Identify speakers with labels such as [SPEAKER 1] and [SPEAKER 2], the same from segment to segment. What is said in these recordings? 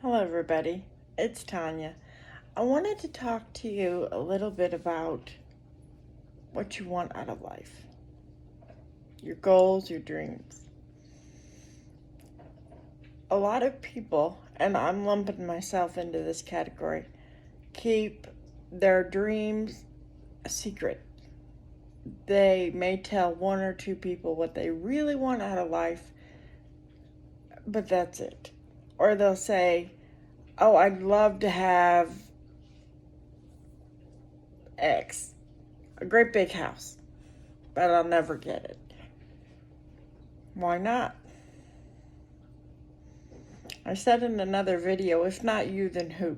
[SPEAKER 1] Hello, everybody. It's Tanya. I wanted to talk to you a little bit about what you want out of life, your goals, your dreams. A lot of people, and I'm lumping myself into this category, keep their dreams a secret. They may tell one or two people what they really want out of life, but that's it. Or they'll say, "Oh, I'd love to have X, a great big house, but I'll never get it." Why not? I said in another video, if not you, then who?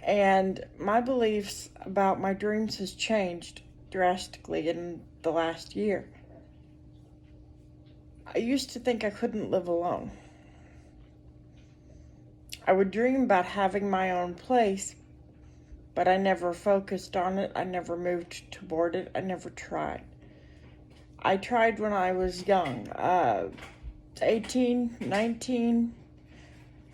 [SPEAKER 1] And my beliefs about my dreams has changed drastically in the last year. I used to think I couldn't live alone. I would dream about having my own place, but I never focused on it. I never moved toward it. I never tried. I tried when I was young, 18, 19.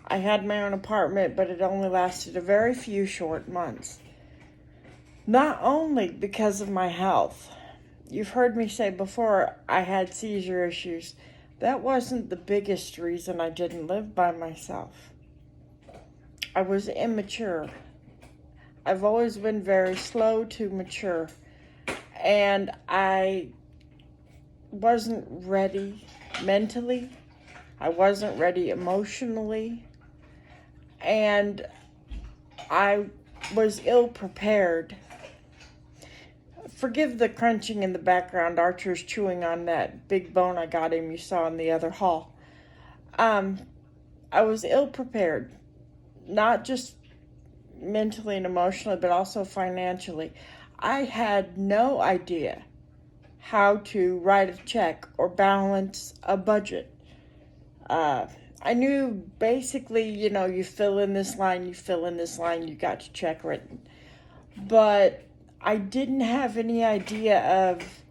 [SPEAKER 1] I had my own apartment, but it only lasted a very few short months. Not only because of my health. You've heard me say before I had seizure issues. That wasn't the biggest reason I didn't live by myself. I was immature. I've always been very slow to mature. And I wasn't ready mentally. I wasn't ready emotionally. And I was ill prepared. Forgive the crunching in the background. Archer's chewing on that big bone I got him you saw in the other hall. I was ill prepared, not just mentally and emotionally, but also financially. I had no idea how to write a check or balance a budget. I knew basically, you fill in this line, you got your check written. But I didn't have any idea of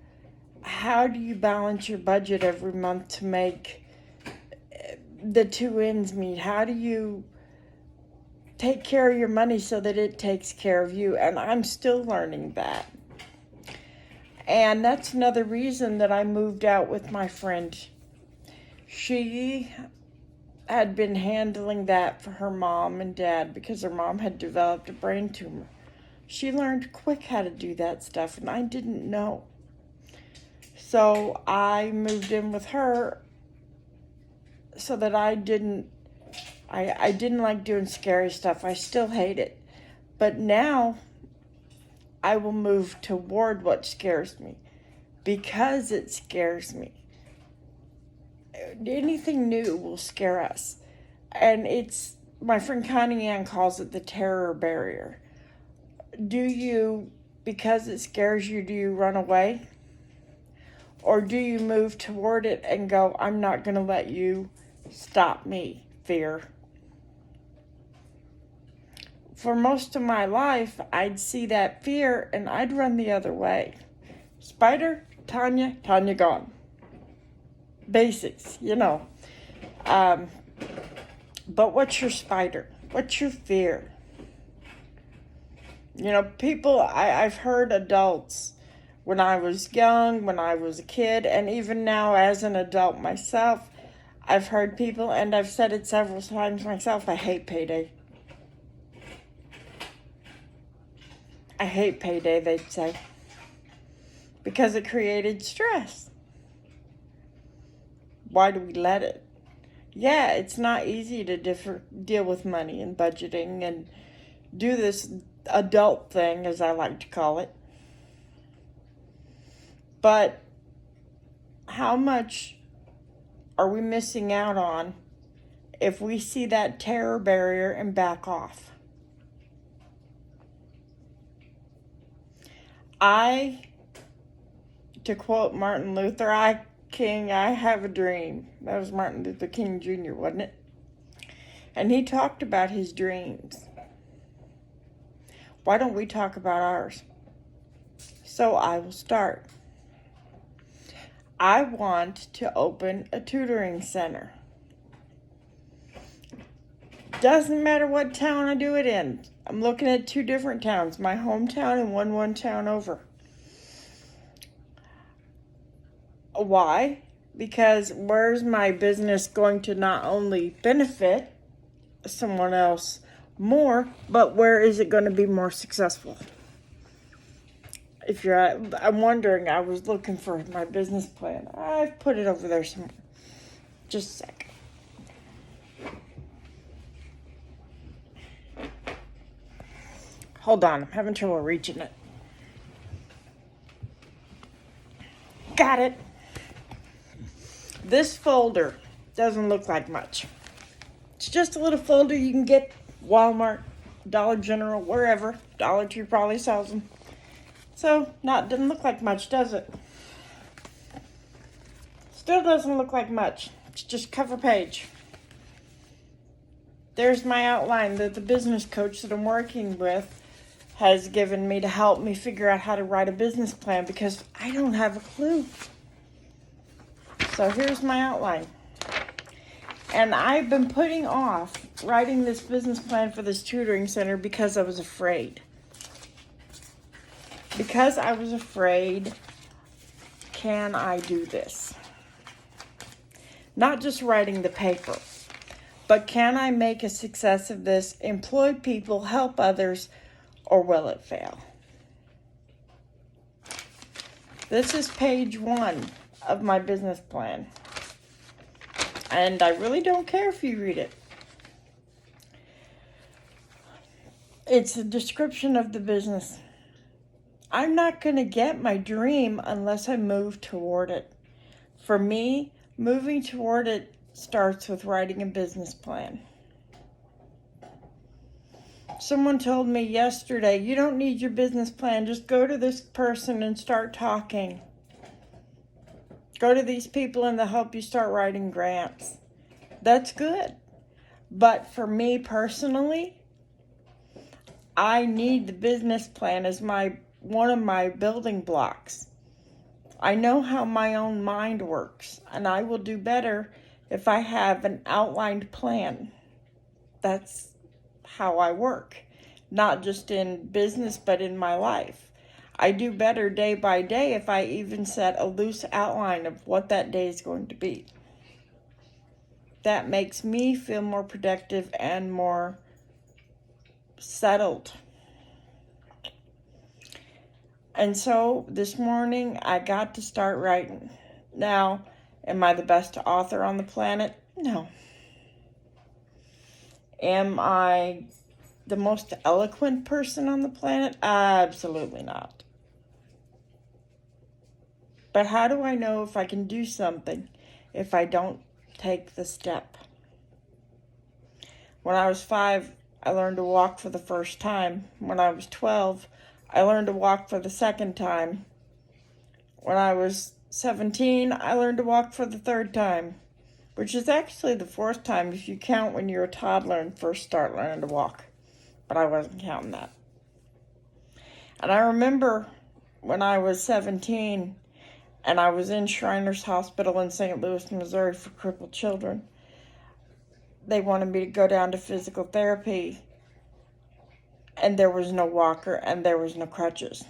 [SPEAKER 1] how do you balance your budget every month to make the two ends meet. How do you take care of your money so that it takes care of you? And I'm still learning that. And that's another reason that I moved out with my friend. She had been handling that for her mom and dad because her mom had developed a brain tumor. She learned quick how to do that stuff, and I didn't know. So I moved in with her so that I didn't like doing scary stuff. I still hate it. But now I will move toward what scares me because it scares me. Anything new will scare us. And it's, my friend Connie Ann calls it the terror barrier. Because it scares you, do you run away? Or do you move toward it and go, I'm not going to let you stop me, fear? For most of my life, I'd see that fear and I'd run the other way. Spider, Tanya gone. Basics, But what's your spider? What's your fear? People, I've heard adults when I was young, when I was a kid, and even now as an adult myself, I've heard people, and I've said it several times myself, I hate payday. I hate payday, they'd say, because it created stress. Why do we let it? Yeah, it's not easy to deal with money and budgeting and do this adult thing, as I like to call it. But how much are we missing out on if we see that terror barrier and back off? To quote Martin Luther, I have a dream. That was Martin Luther King Jr., wasn't it? And he talked about his dreams. Why don't we talk about ours? So I will start. I want to open a tutoring center. Doesn't matter what town I do it in. I'm looking at 2 different towns, my hometown and one town over. Why? Because where's my business going to not only benefit someone else more, but where is it going to be more successful? I'm wondering, I was looking for my business plan. I've put it over there somewhere. Just a sec. Hold on, I'm having trouble reaching it. Got it. This folder doesn't look like much. It's just a little folder you can get Walmart, Dollar General, wherever. Dollar Tree probably sells them. So, doesn't look like much, does it? Still doesn't look like much. It's just cover page. There's my outline that the business coach that I'm working with has given me to help me figure out how to write a business plan because I don't have a clue. So here's my outline. And I've been putting off writing this business plan for this tutoring center because I was afraid. Because I was afraid, can I do this? Not just writing the paper, but can I make a success of this, employ people, help others, or will it fail? This is page 1 of my business plan. And I really don't care if you read it. It's a description of the business. I'm not going to get my dream unless I move toward it. For me, moving toward it starts with writing a business plan. Someone told me yesterday, you don't need your business plan. Just go to this person and start talking. Go to these people and they'll help you start writing grants. That's good. But for me personally, I need the business plan as one of my building blocks. I know how my own mind works, and I will do better if I have an outlined plan. That's how I work, not just in business, but in my life. I do better day by day if I even set a loose outline of what that day is going to be. That makes me feel more productive and more settled. And so this morning I got to start writing. Now, am I the best author on the planet? No. Am I the most eloquent person on the planet? Absolutely not. But how do I know if I can do something if I don't take the step? When I was 5, I learned to walk for the first time. When I was 12, I learned to walk for the second time. When I was 17, I learned to walk for the third time, which is actually the 4th time if you count when you're a toddler and first start learning to walk. But I wasn't counting that. And I remember when I was 17 and I was in Shriners Hospital in St. Louis, Missouri for crippled children. They wanted me to go down to physical therapy, and there was no walker and there was no crutches.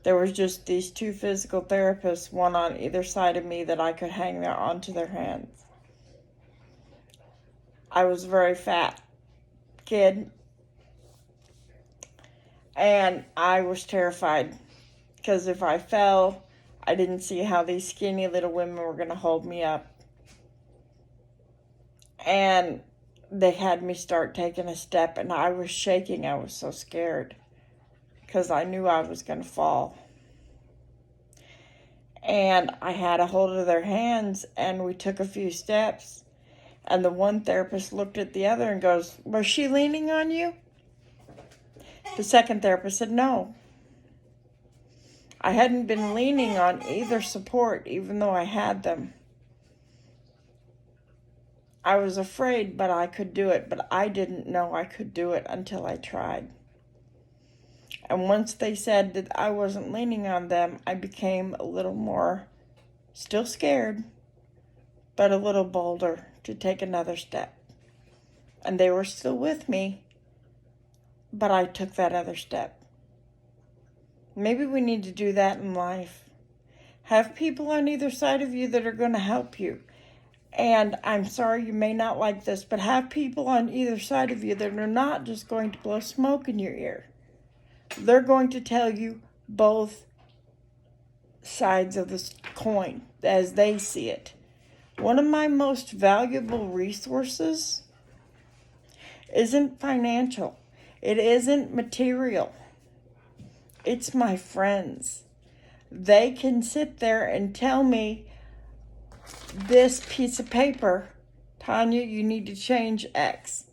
[SPEAKER 1] There was just these 2 physical therapists, one on either side of me that I could hang there onto their hands. I was a very fat kid, and I was terrified because if I fell, I didn't see how these skinny little women were going to hold me up. And they had me start taking a step, and I was shaking. I was so scared because I knew I was going to fall. And I had a hold of their hands, and we took a few steps. And the one therapist looked at the other and goes, "Was she leaning on you?" The second therapist said, "No." I hadn't been leaning on either support, even though I had them. I was afraid, but I could do it. But I didn't know I could do it until I tried. And once they said that I wasn't leaning on them, I became a little more, still scared, but a little bolder to take another step. and they were still with me, but I took that other step. Maybe we need to do that in life. Have people on either side of you that are going to help you. And I'm sorry you may not like this, but have people on either side of you that are not just going to blow smoke in your ear. They're going to tell you both sides of the coin as they see it. One of my most valuable resources isn't financial. It isn't material. It's my friends. They can sit there and tell me, this piece of paper, Tanya, you need to change X.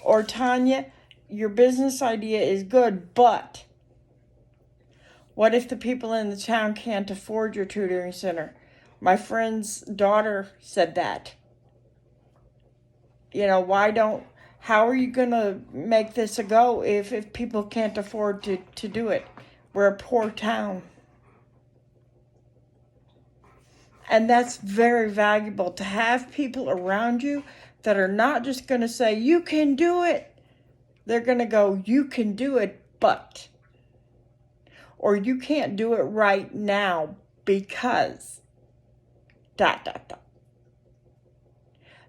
[SPEAKER 1] Or Tanya, your business idea is good, but what if the people in the town can't afford your tutoring center? My friend's daughter said that. How are you going to make this a go if people can't afford to do it? We're a poor town. And that's very valuable, to have people around you that are not just going to say, you can do it. They're going to go, you can do it, but. Or you can't do it right now because. ...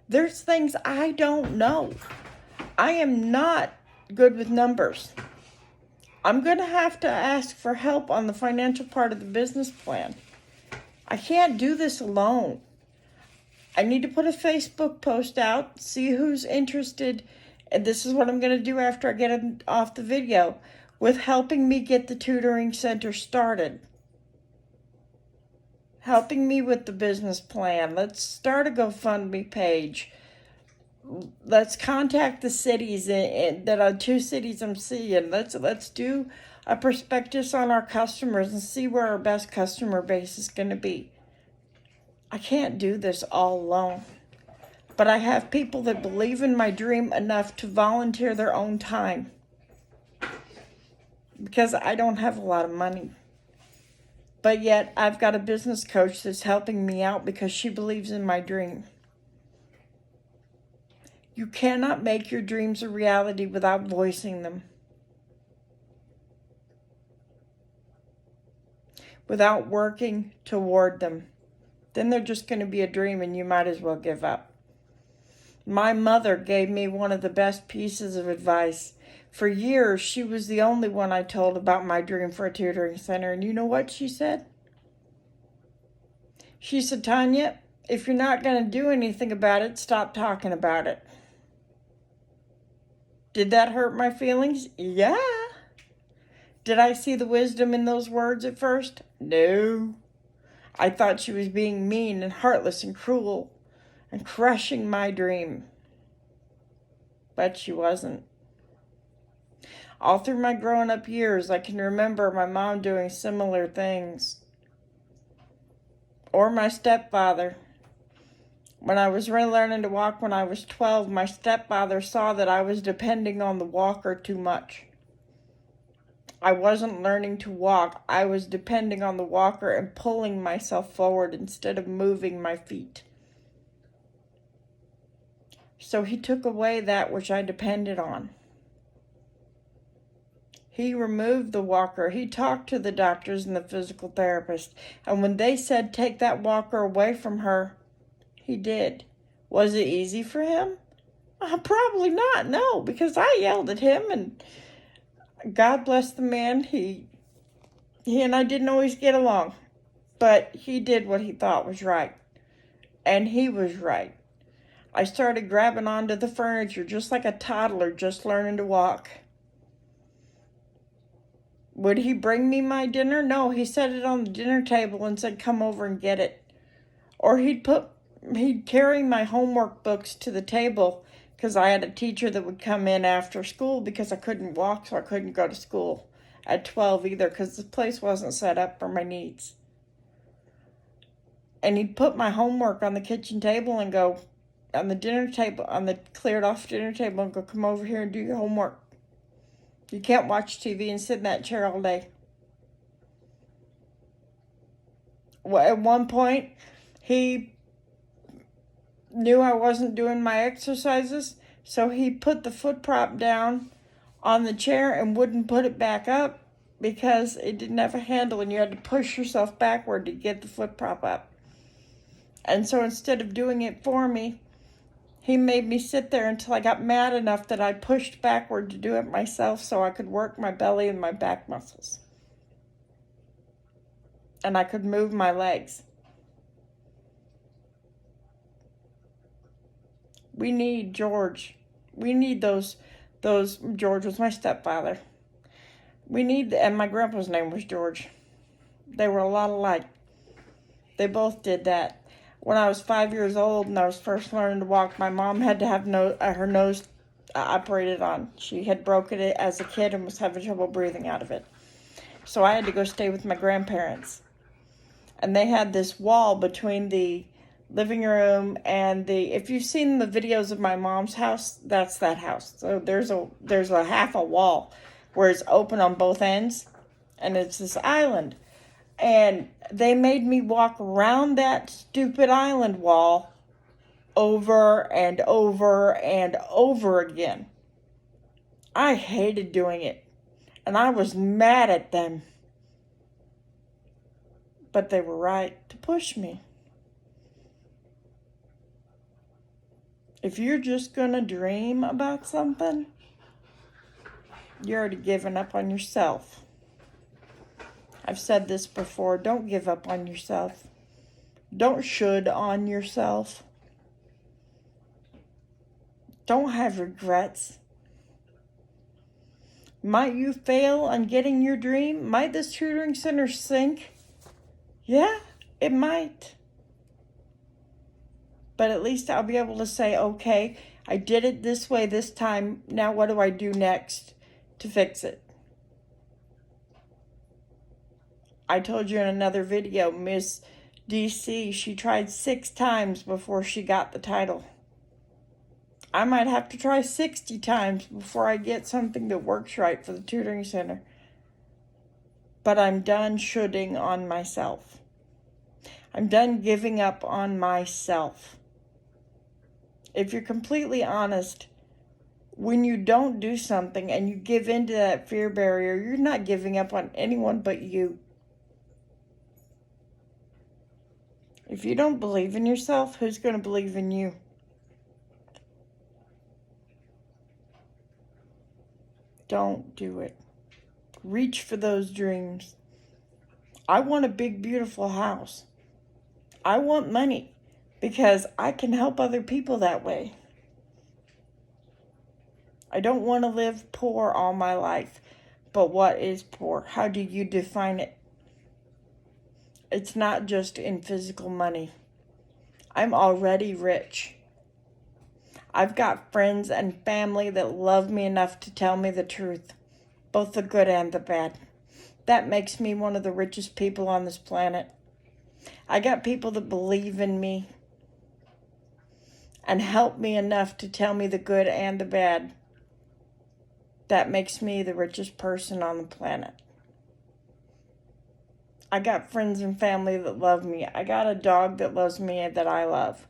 [SPEAKER 1] There's things I don't know. I am not good with numbers. I'm going to have to ask for help on the financial part of the business plan. I can't do this alone. I need to put a Facebook post out, see who's interested, and this is what I'm going to do after I get off the video, with helping me get the tutoring center started. Helping me with the business plan. Let's start a GoFundMe page. Let's contact the cities that are 2 cities I'm seeing. Let's do a prospectus on our customers and see where our best customer base is going to be. I can't do this all alone, but I have people that believe in my dream enough to volunteer their own time, because I don't have a lot of money. But yet I've got a business coach that's helping me out because she believes in my dream. You cannot make your dreams a reality without voicing them, without working toward them. Then they're just going to be a dream and you might as well give up. My mother gave me one of the best pieces of advice. For years, she was the only one I told about my dream for a tutoring center. And you know what she said? She said, Tanya, if you're not going to do anything about it, stop talking about it. Did that hurt my feelings? Yeah. Did I see the wisdom in those words at first? No. I thought she was being mean and heartless and cruel and crushing my dream. But she wasn't. All through my growing up years, I can remember my mom doing similar things. Or my stepfather. When I was learning to walk when I was 12, my stepfather saw that I was depending on the walker too much. I wasn't learning to walk. I was depending on the walker and pulling myself forward instead of moving my feet. So he took away that which I depended on. He removed the walker. He talked to the doctors and the physical therapist. And when they said, take that walker away from her, he did. Was it easy for him? Probably not, no, because I yelled at him, and God bless the man. He and I didn't always get along, but he did what he thought was right. And he was right. I started grabbing onto the furniture just like a toddler just learning to walk. Would he bring me my dinner? No, he set it on the dinner table and said, come over and get it. Or he'd carry my homework books to the table, because I had a teacher that would come in after school because I couldn't walk, so I couldn't go to school at 12 either, because the place wasn't set up for my needs. And he'd put my homework on the kitchen table and go, on the dinner table, on the cleared off dinner table, and go, come over here and do your homework. You can't watch TV and sit in that chair all day. Well, at one point, he knew I wasn't doing my exercises, so he put the foot prop down on the chair and wouldn't put it back up because it didn't have a handle and you had to push yourself backward to get the foot prop up. And so instead of doing it for me, he made me sit there until I got mad enough that I pushed backward to do it myself so I could work my belly and my back muscles. And I could move my legs. We need George. We need those, George was my stepfather. And my grandpa's name was George. They were a lot alike. They both did that. When I was 5 years old and I was first learning to walk, my mom had to have her nose operated on. She had broken it as a kid and was having trouble breathing out of it. So I had to go stay with my grandparents. And they had this wall between the living room and if you've seen the videos of my mom's house, that's that house. So there's a half a wall where it's open on both ends and it's this island. And they made me walk around that stupid island wall over and over and over again. I hated doing it. And I was mad at them. But they were right to push me. If you're just going to dream about something, you're already giving up on yourself. I've said this before, don't give up on yourself. Don't should on yourself. Don't have regrets. Might you fail on getting your dream? Might this tutoring center sink? Yeah, it might. But at least I'll be able to say, okay, I did it this way this time. Now what do I do next to fix it? I told you in another video, Miss DC, she tried 6 times before she got the title. I might have to try 60 times before I get something that works right for the tutoring center. But I'm done shoulding on myself. I'm done giving up on myself. If you're completely honest, when you don't do something and you give in to that fear barrier, you're not giving up on anyone but you. If you don't believe in yourself, who's going to believe in you? Don't do it. Reach for those dreams. I want a big, beautiful house. I want money because I can help other people that way. I don't want to live poor all my life. But what is poor? How do you define it? It's not just in physical money. I'm already rich. I've got friends and family that love me enough to tell me the truth, both the good and the bad. That makes me one of the richest people on this planet. I got people that believe in me and help me enough to tell me the good and the bad. That makes me the richest person on the planet. I got friends and family that love me. I got a dog that loves me and that I love.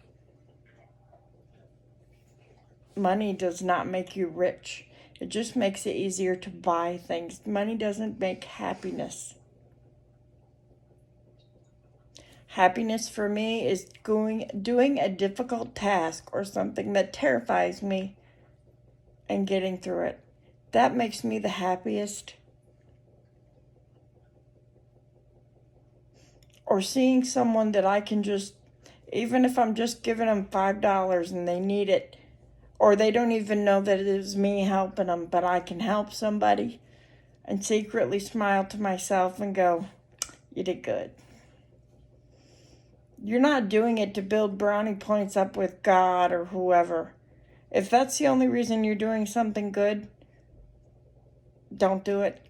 [SPEAKER 1] Money does not make you rich. It just makes it easier to buy things. Money doesn't make happiness. Happiness for me is doing a difficult task or something that terrifies me and getting through it. That makes me the happiest. Or seeing someone that I can just, even if I'm just giving them $5 and they need it, or they don't even know that it is me helping them, but I can help somebody and secretly smile to myself and go, you did good. You're not doing it to build brownie points up with God or whoever. If that's the only reason you're doing something good, don't do it.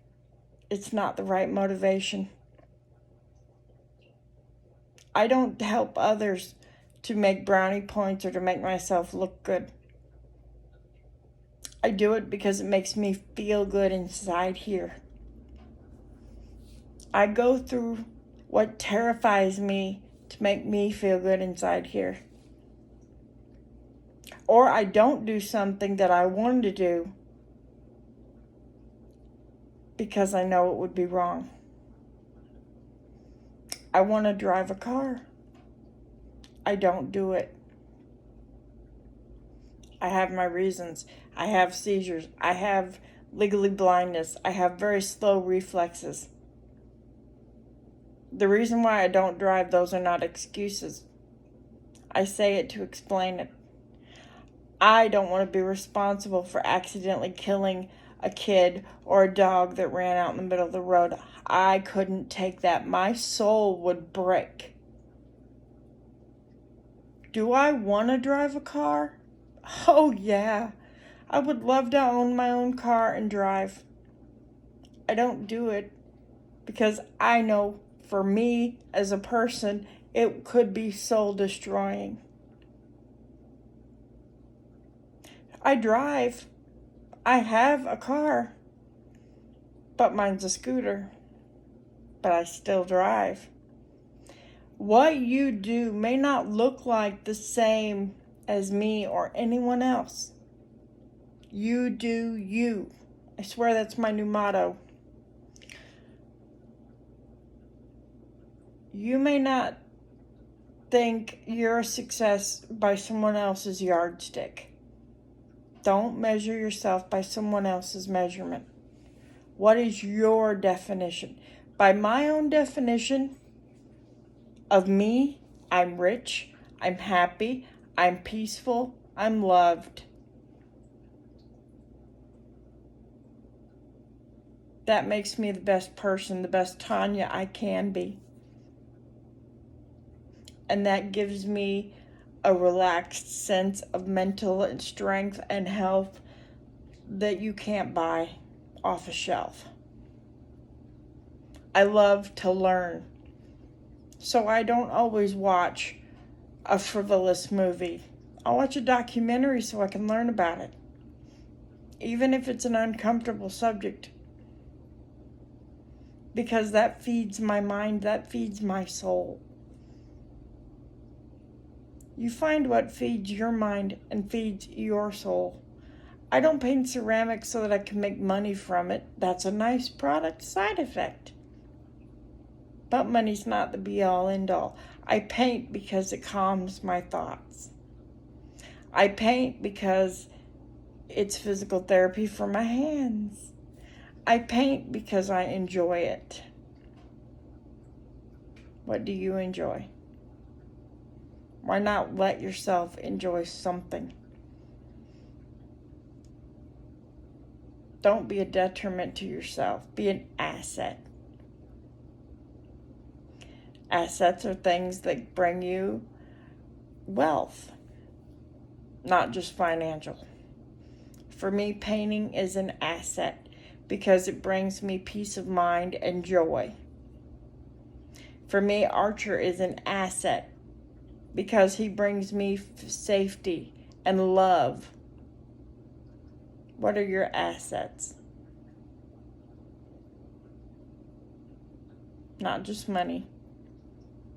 [SPEAKER 1] It's not the right motivation. I don't help others to make brownie points or to make myself look good. I do it because it makes me feel good inside here. I go through what terrifies me to make me feel good inside here. or I don't do something that I wanted to do because I know it would be wrong. I want to drive a car. I don't do it. I have my reasons. I have seizures. I have legally blindness. I have very slow reflexes. The reason why I don't drive, those are not excuses. I say it to explain it. I don't want to be responsible for accidentally killing a kid or a dog that ran out in the middle of the road. I couldn't take that. My soul would break. Do I want to drive a car? Oh, yeah. I would love to own my own car and drive. I don't do it because I know for me as a person, it could be soul destroying. I drive. I have a car, but mine's a scooter. But I still drive. What you do may not look like the same as me or anyone else. You do you. I swear that's my new motto. You may not think you're a success by someone else's yardstick. Don't measure yourself by someone else's measurement. What is your definition? By my own definition of me, I'm rich, I'm happy, I'm peaceful, I'm loved. That makes me the best person, the best Tanya I can be. And that gives me a relaxed sense of mental and strength and health that you can't buy off a shelf. I love to learn, so I don't always watch a frivolous movie. I'll watch a documentary so I can learn about it, even if it's an uncomfortable subject, because that feeds my mind, that feeds my soul. You find what feeds your mind and feeds your soul. I don't paint ceramics so that I can make money from it. That's a nice product side effect. But money's not the be-all, end-all. I paint because it calms my thoughts. I paint because it's physical therapy for my hands. I paint because I enjoy it. What do you enjoy? Why not let yourself enjoy something? Don't be a detriment to yourself. Be an asset. Assets are things that bring you wealth, not just financial. For me, painting is an asset because it brings me peace of mind and joy. For me, Archer is an asset because he brings me safety and love. What are your assets? Not just money.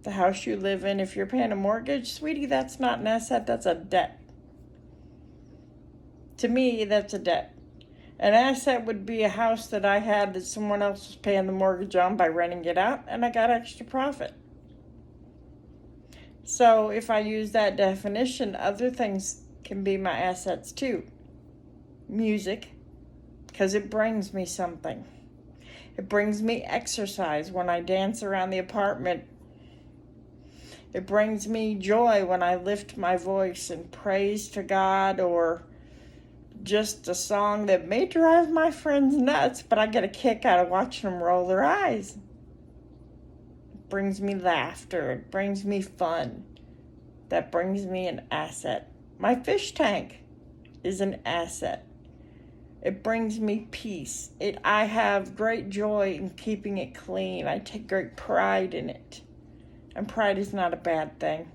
[SPEAKER 1] The house you live in, if you're paying a mortgage, sweetie, that's not an asset, that's a debt. To me, that's a debt. An asset would be a house that I had that someone else was paying the mortgage on by renting it out, and I got extra profit. So if I use that definition, other things can be my assets too. Music, because it brings me something. It brings me exercise when I dance around the apartment. It brings me joy when I lift my voice and praise to God, or just a song that may drive my friends nuts, but I get a kick out of watching them roll their eyes. It brings me laughter. It brings me fun. That brings me an asset. My fish tank is an asset. It brings me peace. I have great joy in keeping it clean. I take great pride in it. And pride is not a bad thing.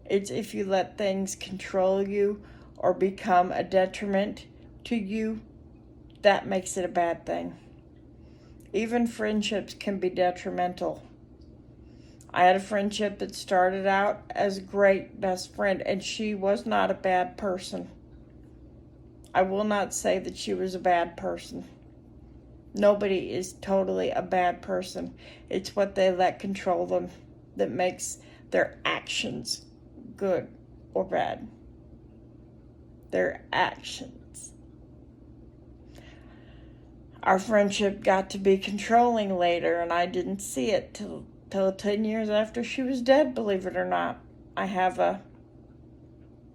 [SPEAKER 1] It's if you let things control you or become a detriment to you, that makes it a bad thing. Even friendships can be detrimental. I had a friendship that started out as a great best friend, and she was not a bad person. I will not say that she was a bad person. Nobody is totally a bad person. It's what they let control them that makes their actions good or bad. Their actions. Our friendship got to be controlling later, and I didn't see it till 10 years after she was dead, believe it or not. I have a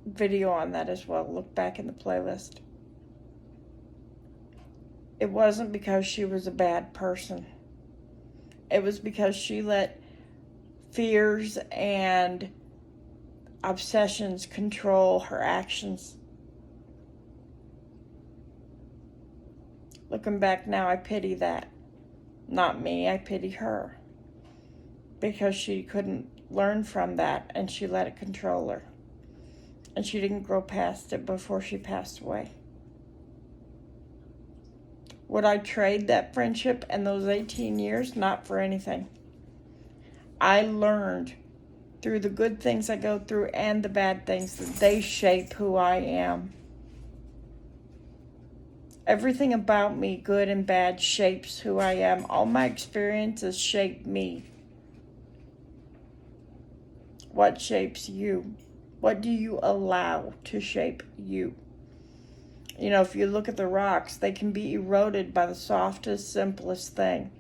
[SPEAKER 1] video on that as well. Look back in the playlist. It wasn't because she was a bad person. It was because she let fears and obsessions control her actions. Looking back now, I pity that. Not me, I pity her. Because she couldn't learn from that and she let it control her. And she didn't grow past it before she passed away. Would I trade that friendship and those 18 years? Not for anything. I learned through the good things I go through and the bad things that they shape who I am. Everything about me, good and bad, shapes who I am. All my experiences shape me. What shapes you? What do you allow to shape you? You know, if you look at the rocks, they can be eroded by the softest, simplest thing,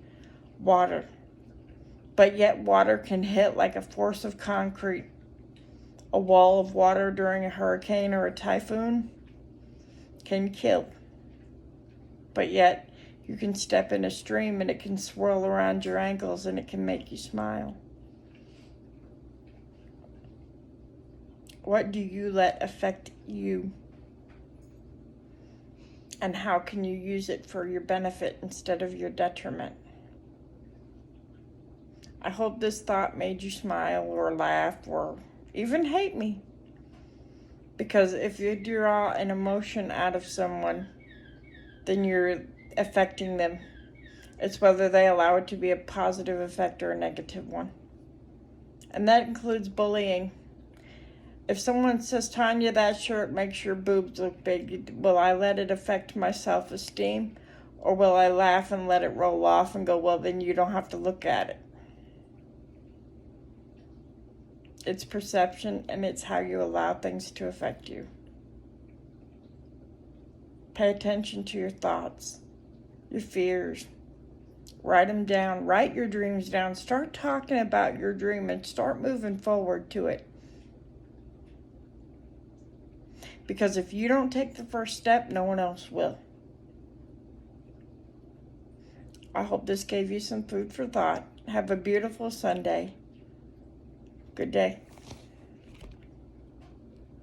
[SPEAKER 1] water. But yet water can hit like a force of concrete. A wall of water during a hurricane or a typhoon can kill. But yet you can step in a stream and it can swirl around your ankles and it can make you smile. What do you let affect you? And how can you use it for your benefit instead of your detriment? I hope this thought made you smile or laugh or even hate me. Because if you draw an emotion out of someone, then you're affecting them. It's whether they allow it to be a positive effect or a negative one. And that includes bullying. If someone says, Tanya, that shirt makes your boobs look big, will I let it affect my self-esteem? Or will I laugh and let it roll off and go, well, then you don't have to look at it? It's perception, and it's how you allow things to affect you. Pay attention to your thoughts, your fears. Write them down. Write your dreams down. Start talking about your dream and start moving forward to it. Because if you don't take the first step, no one else will. I hope this gave you some food for thought. Have a beautiful Sunday. Good day.